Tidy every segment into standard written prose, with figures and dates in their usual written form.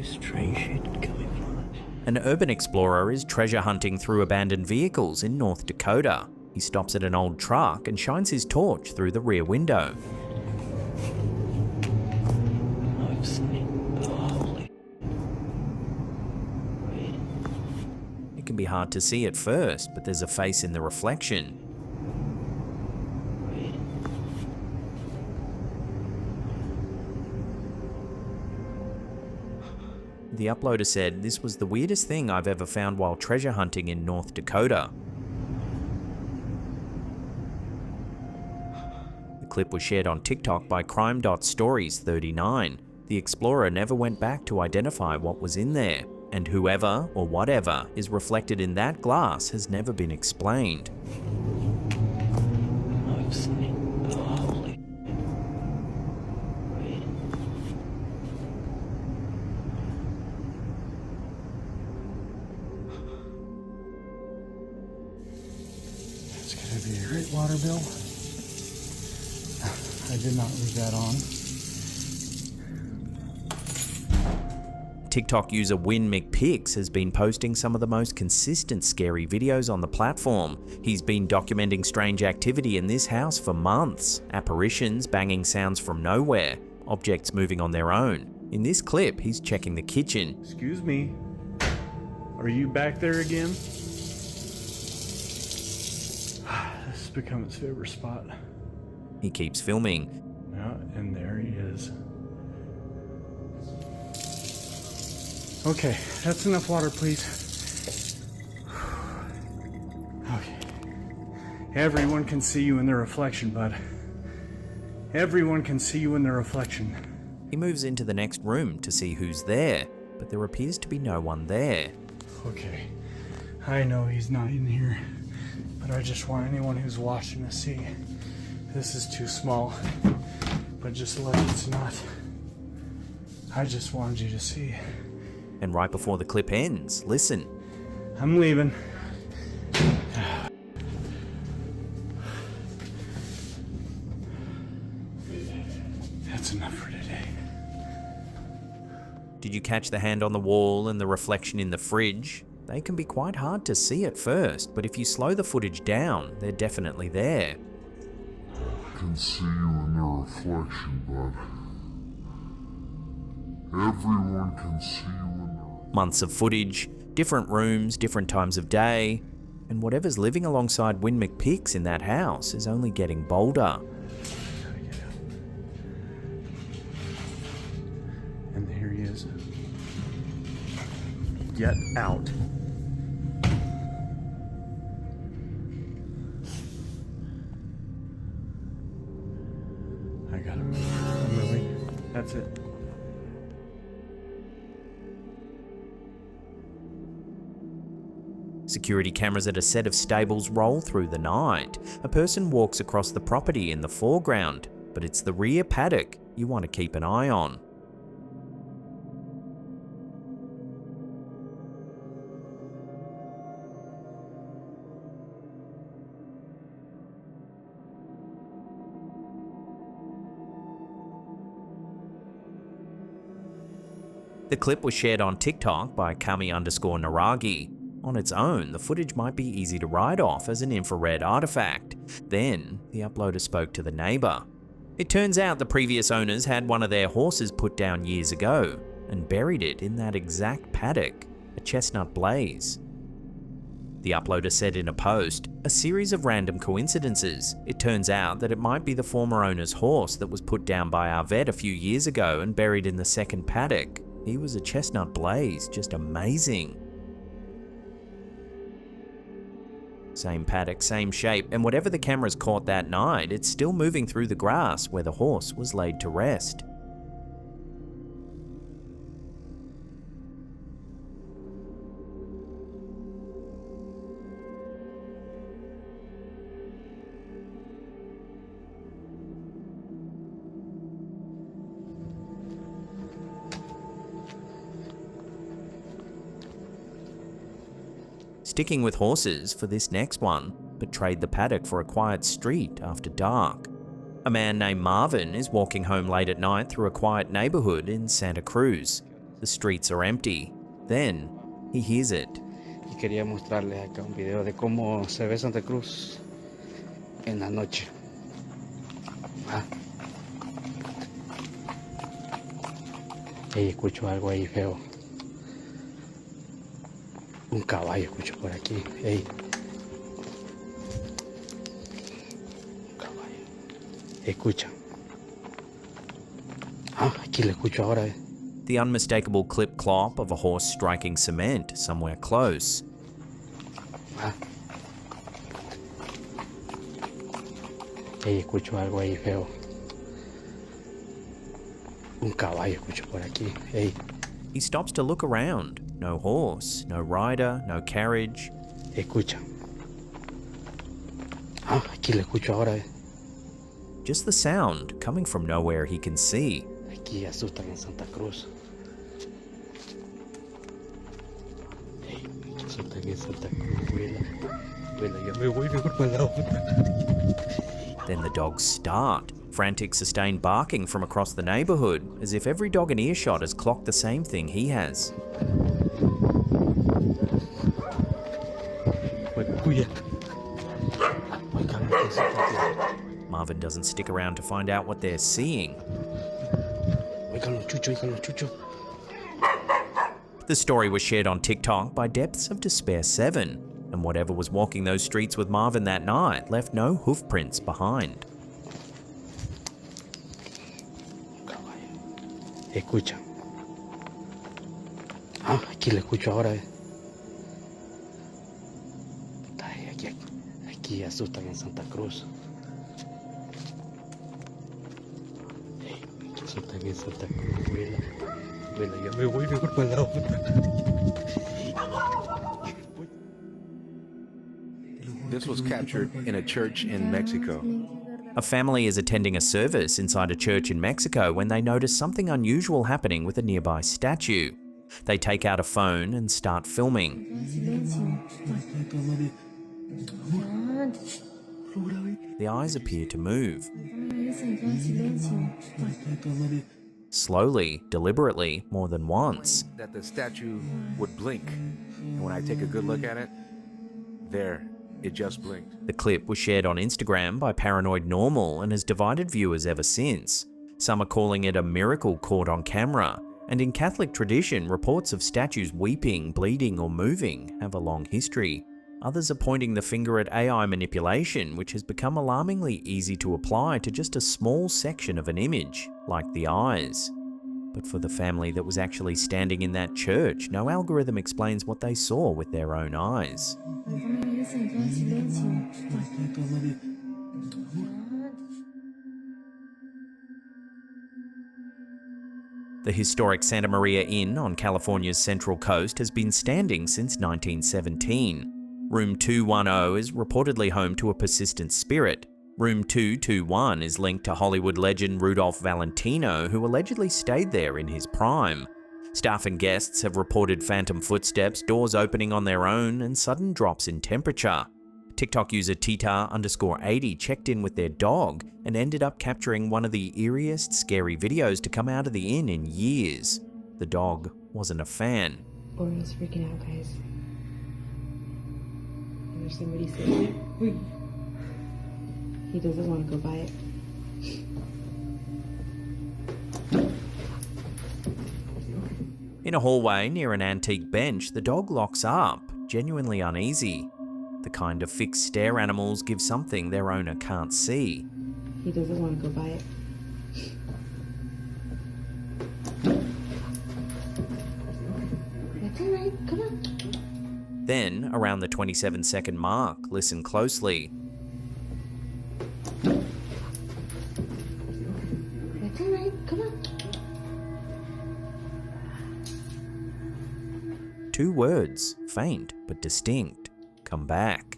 strange shit coming from it. An urban explorer is treasure hunting through abandoned vehicles in North Dakota. He stops at an old truck and shines his torch through the rear window. I've seen it. Holy. Wait. It can be hard to see at first, but there's a face in the reflection. Wait. The uploader said, "This was the weirdest thing I've ever found while treasure hunting in North Dakota." The clip was shared on TikTok by crime.stories39. The explorer never went back to identify what was in there, and whoever or whatever is reflected in that glass has never been explained. I've seen it. Holy. Wait. It's gonna be a great water bill. I did not leave that on. TikTok user Win McPix has been posting some of the most consistent scary videos on the platform. He's been documenting strange activity in this house for months. Apparitions, banging sounds from nowhere, objects moving on their own. In this clip, he's checking the kitchen. Excuse me. Are you back there again? This has become its favorite spot. He keeps filming. Yeah, and there he is. Okay, that's enough water, please. Okay. Everyone can see you in their reflection, bud. Everyone can see you in their reflection. He moves into the next room to see who's there, but there appears to be no one there. Okay, I know he's not in here, but I just want anyone who's watching to see. This is too small, but just like it's not. I just wanted you to see. And right before the clip ends, listen. I'm leaving. That's enough for today. Did you catch the hand on the wall and the reflection in the fridge? They can be quite hard to see at first, but if you slow the footage down, they're definitely there. Can see you in the reflection, bud. Everyone can see you in the... Months of footage, different rooms, different times of day, and whatever's living alongside Win McPix in that house is only getting bolder. And here he is. Get out. I got him. I'm moving. That's it. Security cameras at a set of stables roll through the night. A person walks across the property in the foreground, but it's the rear paddock you want to keep an eye on. The clip was shared on TikTok by Kami_Naragi. On its own, the footage might be easy to write off as an infrared artifact. Then, the uploader spoke to the neighbor. It turns out the previous owners had one of their horses put down years ago and buried it in that exact paddock, a chestnut blaze. The uploader said in a post, "A series of random coincidences. It turns out that it might be the former owner's horse that was put down by our vet a few years ago and buried in the second paddock. He was a chestnut blaze, just amazing." Same paddock, same shape, and whatever the cameras caught that night, it's still moving through the grass where the horse was laid to rest. Sticking with horses for this next one, but trade the paddock for a quiet street after dark. A man named Marvin is walking home late at night through a quiet neighborhood in Santa Cruz. The streets are empty. Then he hears it. Y quería mostrarles acá un video de cómo se ve Santa Cruz en la noche. Ah. Ey, escucho algo ahí feo. Un caballo escucho por aquí. Ey. Un caballo. Escucha. Ah, aquí lo escucho ahora. The unmistakable clip-clop of a horse striking cement somewhere close. Ah. Ey, escucho algo ahí feo. Un caballo escucho por aquí. Ey. He stops to look around. No horse, no rider, no carriage. Escucha. Ah, aquí lo escucho ahora. Just the sound coming from nowhere he can see. Aquí asustan en Santa Cruz. Ey, aquí asustan en Santa Cruz, Vela, ya me voy mejor para la otra. Then the dogs start. Frantic, sustained barking from across the neighborhood, as if every dog in earshot has clocked the same thing he has. Marvin doesn't stick around to find out what they're seeing. The story was shared on TikTok by Depths of Despair 7, and whatever was walking those streets with Marvin that night left no hoof prints behind. Escucha. Ah, aquí lo escucho ahora. Ay, aquí asustan en Santa Cruz. Ey, aquí asustan en Santa Cruz, Vela, ya me voy mejor para la otra. This was captured in a church in Mexico. A family is attending a service inside a church in Mexico when they notice something unusual happening with a nearby statue. They take out a phone and start filming. The eyes appear to move. Slowly, deliberately, more than once. That the statue would blink. And when I take a good look at it, there, it just blinked. The clip was shared on Instagram by PARANORMAL and has divided viewers ever since. Some are calling it a miracle caught on camera, and in Catholic tradition, reports of statues weeping, bleeding, or moving have a long history. Others are pointing the finger at AI manipulation, which has become alarmingly easy to apply to just a small section of an image, like the eyes. But for the family that was actually standing in that church, no algorithm explains what they saw with their own eyes. The historic Santa Maria Inn on California's Central Coast has been standing since 1917. Room 210 is reportedly home to a persistent spirit. Room 221 is linked to Hollywood legend Rudolph Valentino, who allegedly stayed there in his prime. Staff and guests have reported phantom footsteps, doors opening on their own, and sudden drops in temperature. TikTok user Tita_80 checked in with their dog and ended up capturing one of the eeriest, scary videos to come out of the inn in years. The dog wasn't a fan. Oriole's freaking out, guys. There's somebody saying he doesn't want to go by it. In a hallway near an antique bench, the dog locks up, genuinely uneasy. The kind of fixed stare animals give something their owner can't see. He doesn't want to go by it. That's alright, come on. Then, around the 27-second mark, listen closely. That's alright, come on. 2 words, faint but distinct. Come back.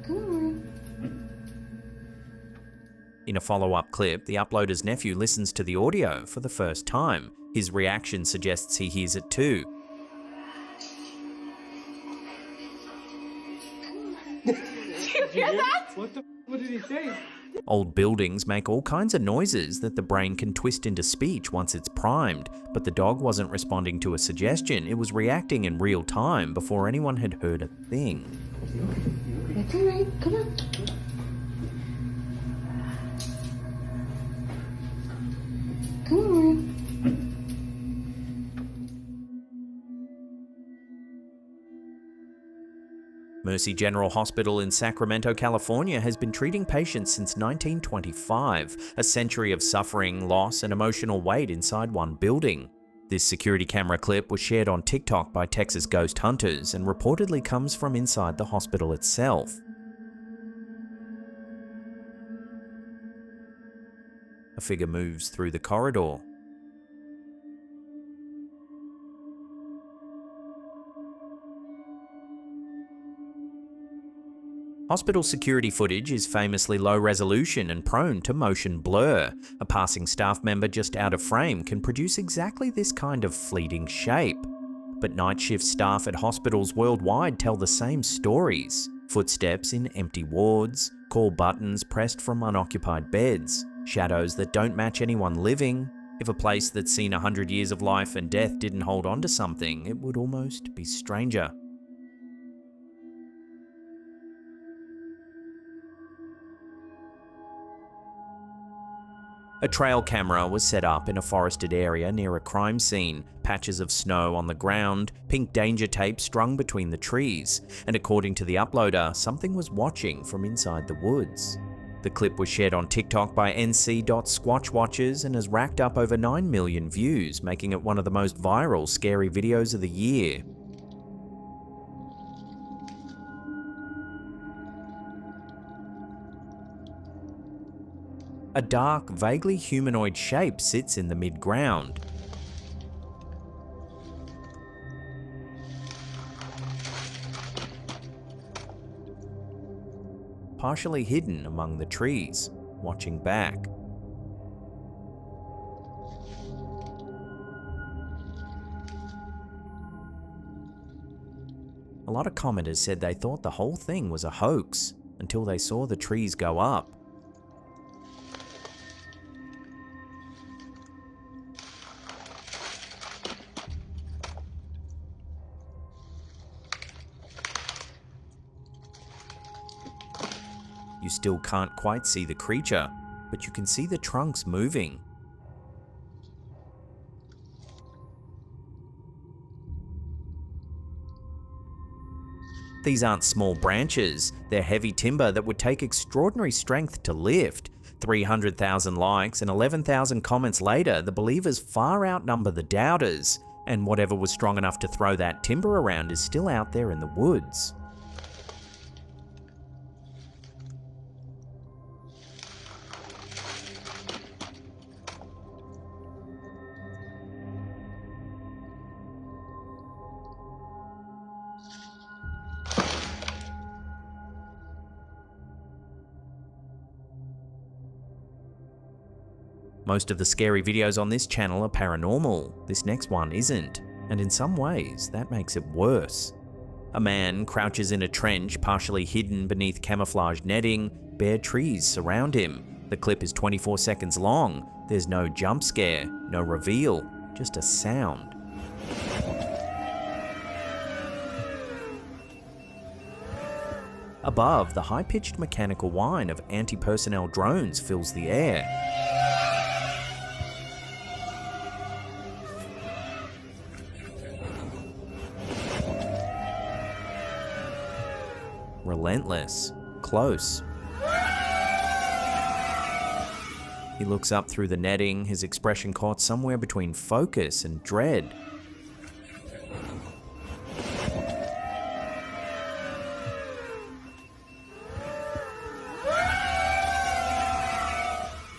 Come on. In a follow-up clip, the uploader's nephew listens to the audio for the first time. His reaction suggests he hears it too. You hear that? What the What did he say? Old buildings make all kinds of noises that the brain can twist into speech once it's primed, but the dog wasn't responding to a suggestion, it was reacting in real time before anyone had heard a thing. It's alright, come on. Come on. Mercy General Hospital in Sacramento, California has been treating patients since 1925, a century of suffering, loss, and emotional weight inside one building. This security camera clip was shared on TikTok by Texas ghost hunters and reportedly comes from inside the hospital itself. A figure moves through the corridor. Hospital security footage is famously low resolution and prone to motion blur. A passing staff member just out of frame can produce exactly this kind of fleeting shape. But night shift staff at hospitals worldwide tell the same stories. Footsteps in empty wards, call buttons pressed from unoccupied beds, shadows that don't match anyone living. If a place that's seen 100 years of life and death didn't hold on to something, it would almost be stranger. A trail camera was set up in a forested area near a crime scene, patches of snow on the ground, pink danger tape strung between the trees, and according to the uploader, something was watching from inside the woods. The clip was shared on TikTok by nc.squatchwatchers and has racked up over 9 million views, making it one of the most viral scary videos of the year. A dark, vaguely humanoid shape sits in the mid-ground. Partially hidden among the trees, watching back. A lot of commenters said they thought the whole thing was a hoax until they saw the trees go up. You still can't quite see the creature, but you can see the trunks moving. These aren't small branches, they're heavy timber that would take extraordinary strength to lift. 300,000 likes and 11,000 comments later, the believers far outnumber the doubters, and whatever was strong enough to throw that timber around is still out there in the woods. Most of the scary videos on this channel are paranormal. This next one isn't, and in some ways, that makes it worse. A man crouches in a trench, partially hidden beneath camouflage netting. Bare trees surround him. The clip is 24 seconds long. There's no jump scare, no reveal, just a sound. Above, the high-pitched mechanical whine of anti-personnel drones fills the air. Relentless, close. He looks up through the netting, his expression caught somewhere between focus and dread.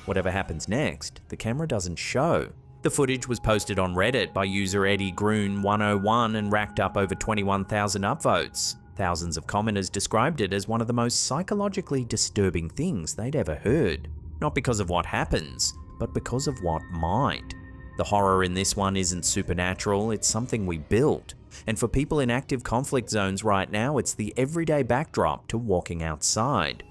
Whatever happens next, the camera doesn't show. The footage was posted on Reddit by user Eddie Groon101 and racked up over 21,000 upvotes. Thousands of commenters described it as one of the most psychologically disturbing things they'd ever heard. Not because of what happens, but because of what might. The horror in this one isn't supernatural, it's something we built. And for people in active conflict zones right now, it's the everyday backdrop to walking outside.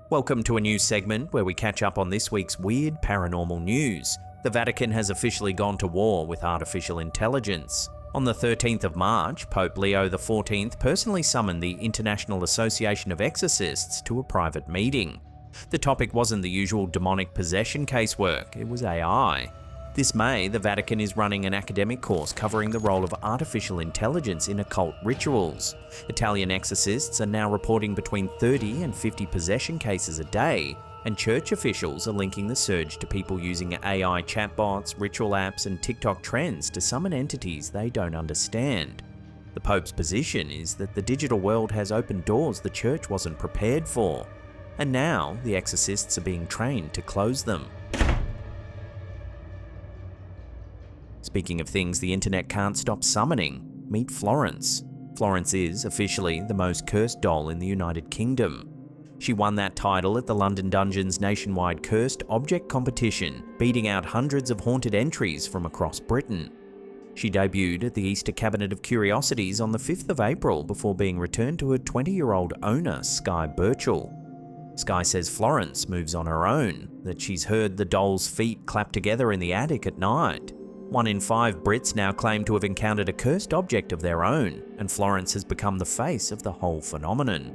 Welcome to a new segment where we catch up on this week's weird paranormal news. The Vatican has officially gone to war with artificial intelligence. On the 13th of March, Pope Leo XIV personally summoned the International Association of Exorcists to a private meeting. The topic wasn't the usual demonic possession casework, it was AI. This May, the Vatican is running an academic course covering the role of artificial intelligence in occult rituals. Italian exorcists are now reporting between 30 and 50 possession cases a day, and church officials are linking the surge to people using AI chatbots, ritual apps, and TikTok trends to summon entities they don't understand. The Pope's position is that the digital world has opened doors the church wasn't prepared for, and now the exorcists are being trained to close them. Speaking of things the internet can't stop summoning, meet Florence. Florence is, officially, the most cursed doll in the United Kingdom. She won that title at the London Dungeon's nationwide cursed object competition, beating out hundreds of haunted entries from across Britain. She debuted at the Easter Cabinet of Curiosities on the 5th of April before being returned to her 20-year-old owner, Skye Birchall. Skye says Florence moves on her own, that she's heard the doll's feet clap together in the attic at night. 1 in 5 Brits now claim to have encountered a cursed object of their own, and Florence has become the face of the whole phenomenon.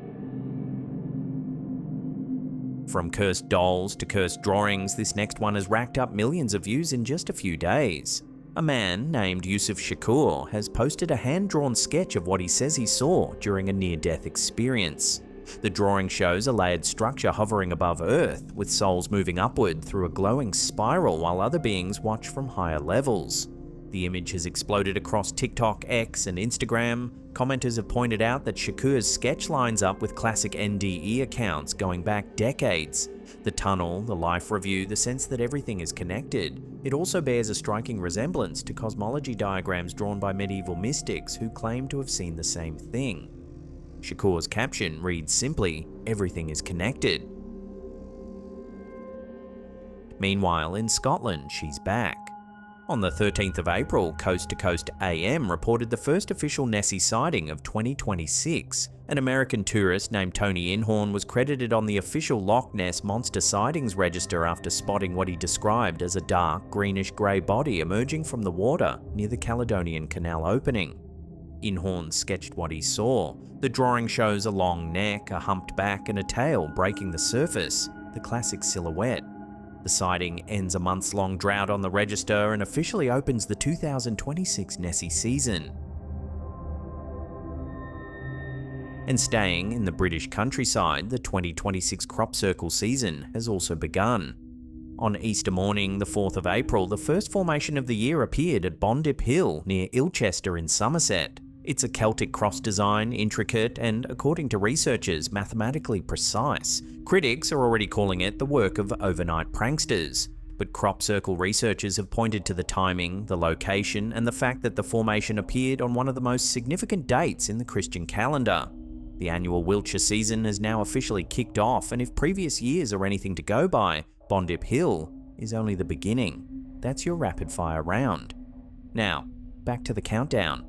From cursed dolls to cursed drawings, this next one has racked up millions of views in just a few days. A man named Yusuf Shakur has posted a hand-drawn sketch of what he says he saw during a near-death experience. The drawing shows a layered structure hovering above Earth, with souls moving upward through a glowing spiral while other beings watch from higher levels. The image has exploded across TikTok, X, and Instagram. Commenters have pointed out that Shakur's sketch lines up with classic NDE accounts going back decades. The tunnel, the life review, the sense that everything is connected. It also bears a striking resemblance to cosmology diagrams drawn by medieval mystics who claim to have seen the same thing. Shakur's caption reads simply, "Everything is connected." Meanwhile, in Scotland, she's back. On the 13th of April, Coast to Coast AM reported the first official Nessie sighting of 2026. An American tourist named Tony Inhorn was credited on the official Loch Ness Monster Sightings Register after spotting what he described as a dark, greenish-grey body emerging from the water near the Caledonian Canal opening. Inhorn sketched what he saw. The drawing shows a long neck, a humped back, and a tail breaking the surface, the classic silhouette. The sighting ends a months-long drought on the register and officially opens the 2026 Nessie season. And staying in the British countryside, the 2026 crop circle season has also begun. On Easter morning, the 4th of April, the first formation of the year appeared at Bondip Hill near Ilchester in Somerset. It's a Celtic cross design, intricate, and, according to researchers, mathematically precise. Critics are already calling it the work of overnight pranksters. But crop circle researchers have pointed to the timing, the location, and the fact that the formation appeared on one of the most significant dates in the Christian calendar. The annual Wiltshire season has now officially kicked off, and if previous years are anything to go by, Bondip Hill is only the beginning. That's your rapid fire round. Now, back to the countdown.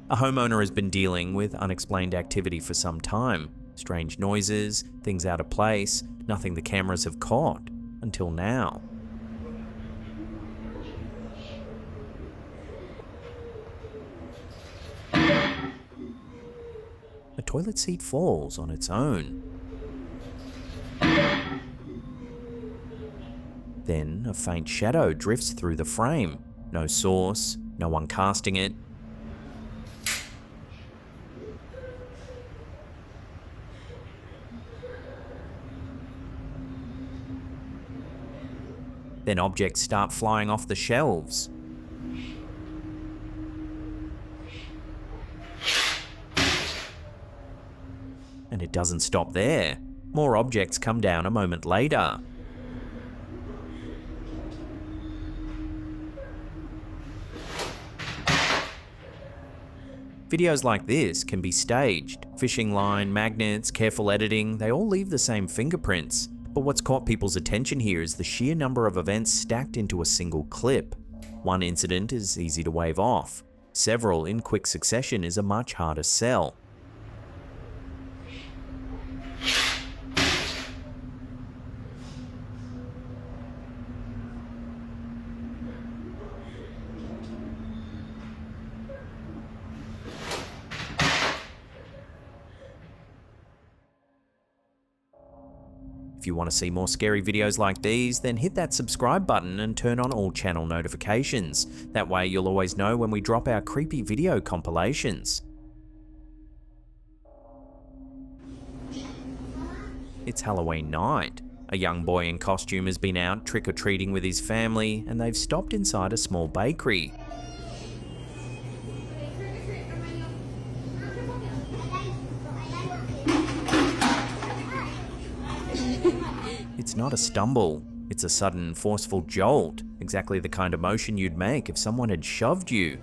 A homeowner has been dealing with unexplained activity for some time. Strange noises, things out of place, nothing the cameras have caught, until now. A toilet seat falls on its own. Then a faint shadow drifts through the frame. No source, no one casting it. Then objects start flying off the shelves. And it doesn't stop there. More objects come down a moment later. Videos like this can be staged. Fishing line, magnets, careful editing, they all leave the same fingerprints. But what's caught people's attention here is the sheer number of events stacked into a single clip. One incident is easy to wave off. Several in quick succession is a much harder sell. If you want to see more scary videos like these, then hit that subscribe button and turn on all channel notifications. That way you'll always know when we drop our creepy video compilations. It's Halloween night. A young boy in costume has been out trick-or-treating with his family, and they've stopped inside a small bakery. It's not a stumble, it's a sudden, forceful jolt, exactly the kind of motion you'd make if someone had shoved you.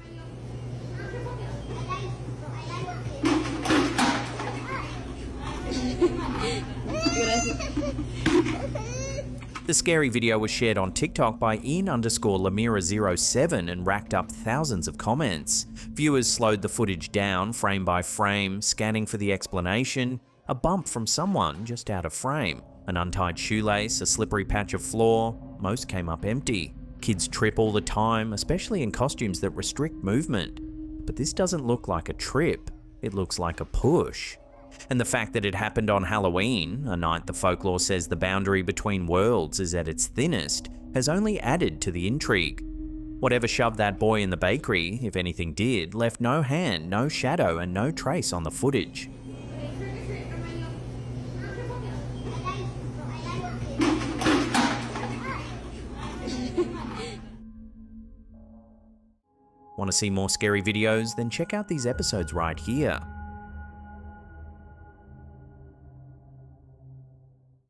The scary video was shared on TikTok by Ian_Lamira07 and racked up thousands of comments. Viewers slowed the footage down frame by frame, scanning for the explanation. A bump from someone just out of frame. An untied shoelace, a slippery patch of floor, most came up empty. Kids trip all the time, especially in costumes that restrict movement. But this doesn't look like a trip, it looks like a push. And the fact that it happened on Halloween, a night the folklore says the boundary between worlds is at its thinnest, has only added to the intrigue. Whatever shoved that boy in the bakery, if anything did, left no hand, no shadow, and no trace on the footage. Want to see more scary videos? Then check out these episodes right here.